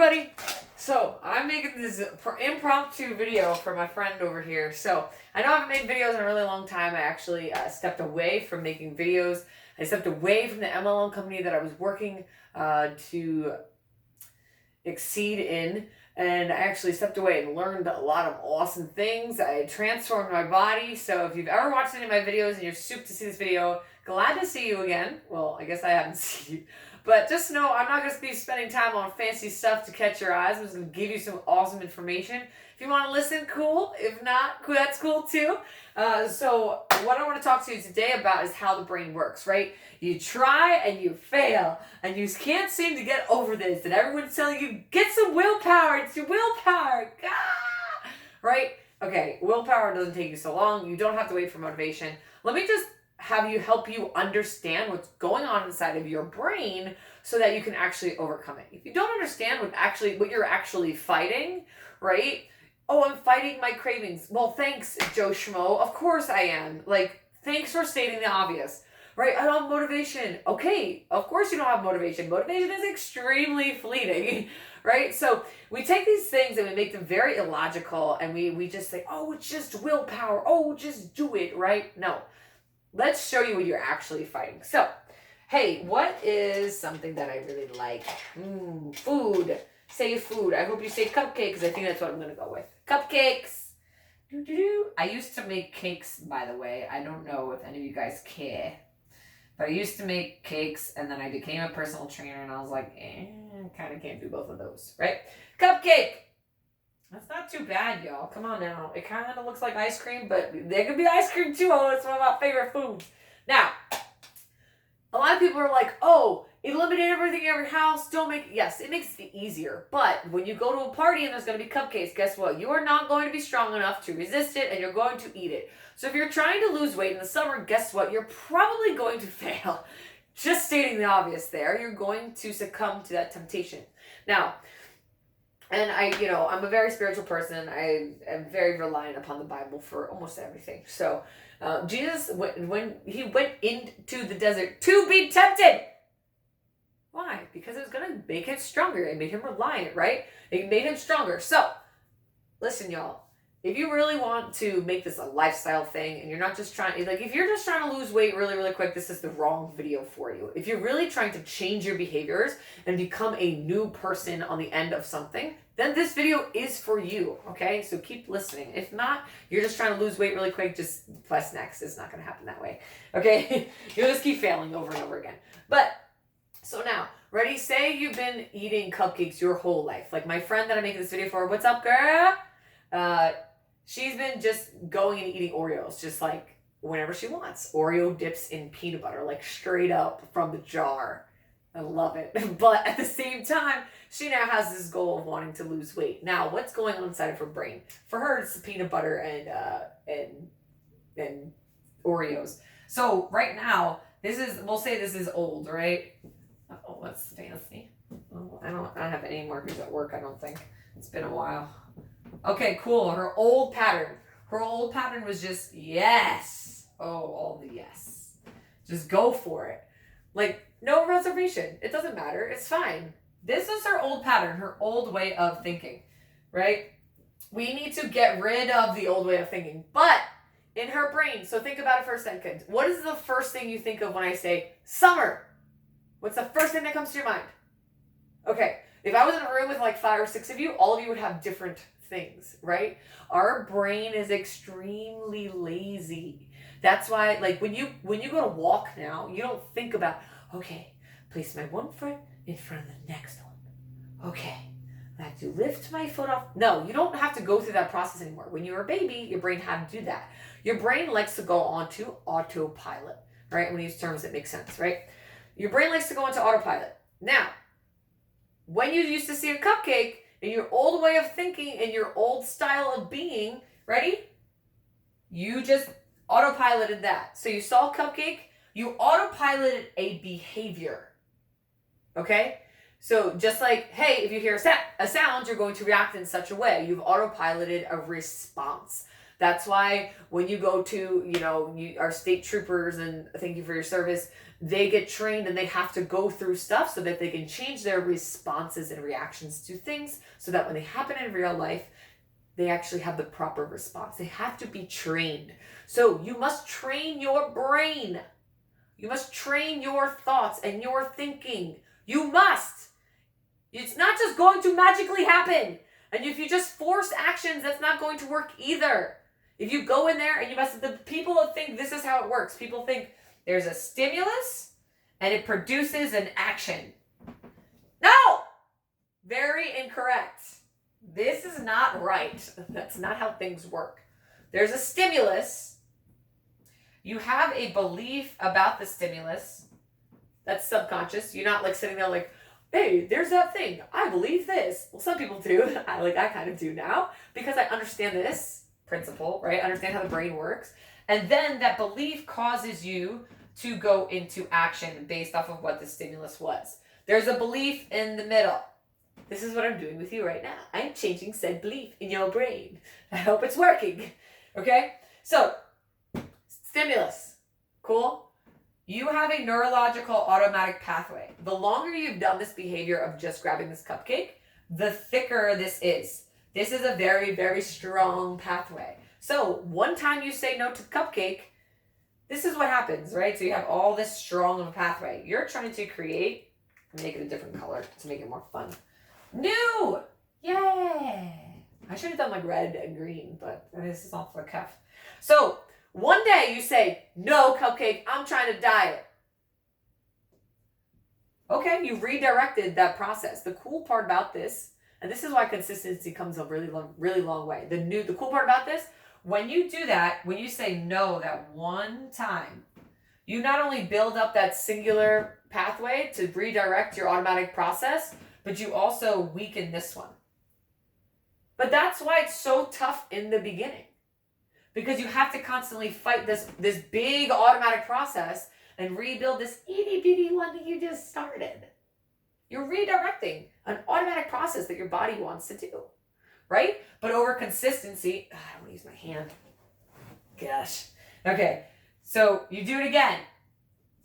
everybody. So I'm making this impromptu video for my friend over here. So I know I haven't made videos in a really long time. I actually stepped away from making videos. I stepped away from the MLM company that I was working to exceed in. And I actually stepped away and learned a lot of awesome things. I transformed my body. So if you've ever watched any of my videos and you're super to see this video, glad to see you again. Well, I guess I haven't seen you. But just know I'm not going to be spending time on fancy stuff to catch your eyes. I'm just going to give you some awesome information. If you want to listen, cool. If not, cool, that's cool too. So what I want to talk to you today about is how the brain works, right? You try and you fail, and you can't seem to get over this. And everyone's telling you, get some willpower. It's your willpower. Ah! Right? Okay, willpower doesn't take you so long. You don't have to wait for motivation. Let me just help you understand what's going on inside of your brain so that you can actually overcome it. If you don't understand what you're actually fighting, right? Oh, I'm fighting my cravings. Well, thanks, Joe Schmo. Of course I am. Like, thanks for stating the obvious, right? I don't have motivation. Okay, of course you don't have motivation. Motivation is extremely fleeting, right? So we take these things and we make them very illogical, and we just say, oh, it's just willpower. Oh, just do it, right? No. Let's show you what you're actually fighting. So, hey, what is something that I really like? Food. Say food. I hope you say cupcakes, because I think that's what I'm going to go with. Cupcakes. I used to make cakes, by the way. I don't know if any of you guys care. But I used to make cakes, and then I became a personal trainer, and I was like, kind of can't do both of those, right? Cupcake. That's not too bad, y'all. Come on now. It kind of looks like ice cream, but there could be ice cream too. Oh, it's one of my favorite foods. Now, a lot of people are like, oh, eliminate everything in your house. Don't make it. Yes, it makes it easier. But when you go to a party and there's going to be cupcakes, guess what? You are not going to be strong enough to resist it, and you're going to eat it. So if you're trying to lose weight in the summer, guess what? You're probably going to fail. Just stating the obvious there. You're going to succumb to that temptation. Now, and I'm a very spiritual person. I am very reliant upon the Bible for almost everything. So, Jesus, when he went into the desert to be tempted, why? Because it was going to make him stronger. It made him reliant, right? It made him stronger. So, listen, y'all. If you really want to make this a lifestyle thing, and you're not just trying, if you're just trying to lose weight really, really quick, this is the wrong video for you. If you're really trying to change your behaviors and become a new person on the end of something, then this video is for you, okay? So keep listening. If not, you're just trying to lose weight really quick, just press next. It's not going to happen that way, okay? You'll just keep failing over and over again. But, so now, ready? Say you've been eating cupcakes your whole life. Like my friend that I'm making this video for, what's up, girl? She's been just going and eating Oreos, just like whenever she wants. Oreo dips in peanut butter, like straight up from the jar. I love it. But at the same time, she now has this goal of wanting to lose weight. Now, what's going on inside of her brain? For her, it's the peanut butter and Oreos. So right now, we'll say this is old, right? Oh, that's fancy. Oh, I don't have any markers at work, I don't think. It's been a while. Okay, cool. Her old pattern was just yes. Oh, all the yes. Just go for it. Like, no reservation. It doesn't matter. It's fine. This is her old pattern, her old way of thinking, right? We need to get rid of the old way of thinking. But in her brain, so think about it for a second. What is the first thing you think of when I say summer? What's the first thing that comes to your mind? Okay, if I was in a room with like 5 or 6 of you, all of you would have different things, right? Our brain is extremely lazy. That's why, like, when you go to walk now, you don't think about, okay, place my one foot in front of the next one. Okay, I have to lift my foot off. No, you don't have to go through that process anymore. When you were a baby, your brain had to do that. Your brain likes to go onto autopilot, right? When we use terms that make sense, right? Your brain likes to go into autopilot. Now, when you used to see a cupcake, in your old way of thinking, in your old style of being, ready? You just autopiloted that. So you saw a cupcake, you autopiloted a behavior. Okay? So just like, hey, if you hear a sound, you're going to react in such a way. You've autopiloted a response. That's why when you go to, our state troopers, and thank you for your service, they get trained and they have to go through stuff so that they can change their responses and reactions to things so that when they happen in real life, they actually have the proper response. They have to be trained. So you must train your brain. You must train your thoughts and your thinking. You must. It's not just going to magically happen. And if you just force actions, that's not going to work either. If you go in there and the people think this is how it works. People think there's a stimulus and it produces an action. No! Very incorrect. This is not right. That's not how things work. There's a stimulus. You have a belief about the stimulus. That's subconscious. You're not like sitting there like, hey, there's that thing. I believe this. Well, some people do. I kind of do now because I understand this principle, right? I understand how the brain works. And then that belief causes you to go into action based off of what the stimulus was. There's a belief in the middle. This is what I'm doing with you right now. I'm changing said belief in your brain. I hope it's working. Okay? So, stimulus. Cool? You have a neurological automatic pathway. The longer you've done this behavior of just grabbing this cupcake, the thicker this is. This is a very, very strong pathway. So, one time you say no to the cupcake, this is what happens, right? So you have all this strong of a pathway. You're trying to create, make it a different color to make it more fun. New! Yay! I should have done like red and green, but this is off the cuff. So, one day you say, no, cupcake, I'm trying to diet. Okay, you redirected that process. The cool part about this, and this is why consistency comes a really long way. The cool part about this, when you do that, when you say no that one time, you not only build up that singular pathway to redirect your automatic process, but you also weaken this one. But that's why it's so tough in the beginning. Because you have to constantly fight this big automatic process and rebuild this itty bitty one that you just started. You're redirecting an automatic process that your body wants to do, right? But over consistency, I don't want to use my hand. Gosh. Okay, so you do it again.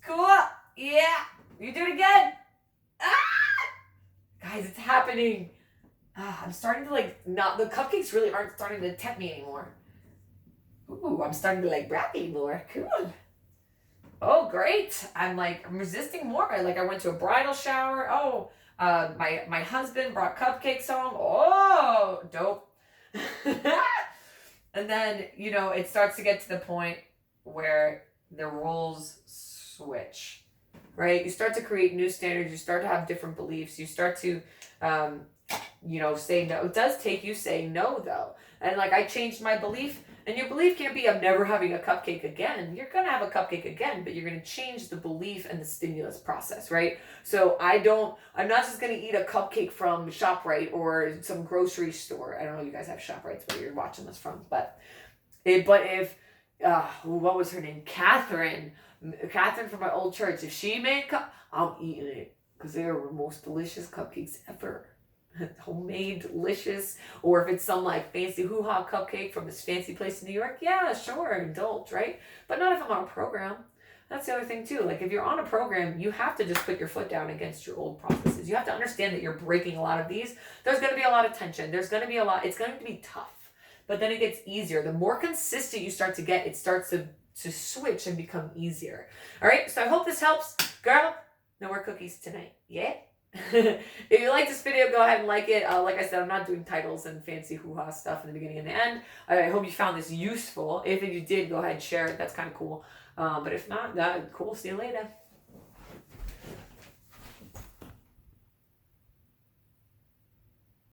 Cool. Yeah. You do it again. Guys, it's happening. I'm starting to the cupcakes really aren't starting to tempt me anymore. Ooh, I'm starting to like Bradley more. Cool. Oh, great. I'm resisting more. I went to a bridal shower. Oh, my husband brought cupcakes home. Oh, dope. And then, it starts to get to the point where the roles switch, right? You start to create new standards. You start to have different beliefs. You start to, say no. It does take you saying no, though. And I changed my belief. And your belief can't be, I'm never having a cupcake again. You're going to have a cupcake again, but you're going to change the belief and the stimulus process, right? So I'm not just going to eat a cupcake from ShopRite or some grocery store. I don't know if you guys have ShopRites where you're watching this from, what was her name? Catherine from my old church. If she made I'm eating it because they are the most delicious cupcakes ever. Homemade, delicious, or if it's some fancy hoo-ha cupcake from this fancy place in New York, yeah, sure, indulge, right? But not if I'm on a program. That's the other thing too. If you're on a program, you have to just put your foot down against your old processes. You have to understand that you're breaking a lot of these. There's going to be a lot of tension. There's going to be it's going to be tough, but then it gets easier. The more consistent you start to get, it starts to switch and become easier. All right, so I hope this helps. Girl, no more cookies tonight. Yeah? If you like this video, go ahead and like it. Like I said, I'm not doing titles and fancy hoo-ha stuff in the beginning and the end. I hope you found this useful. If you did, go ahead and share it. That's kind of cool. But if not, cool. See you later.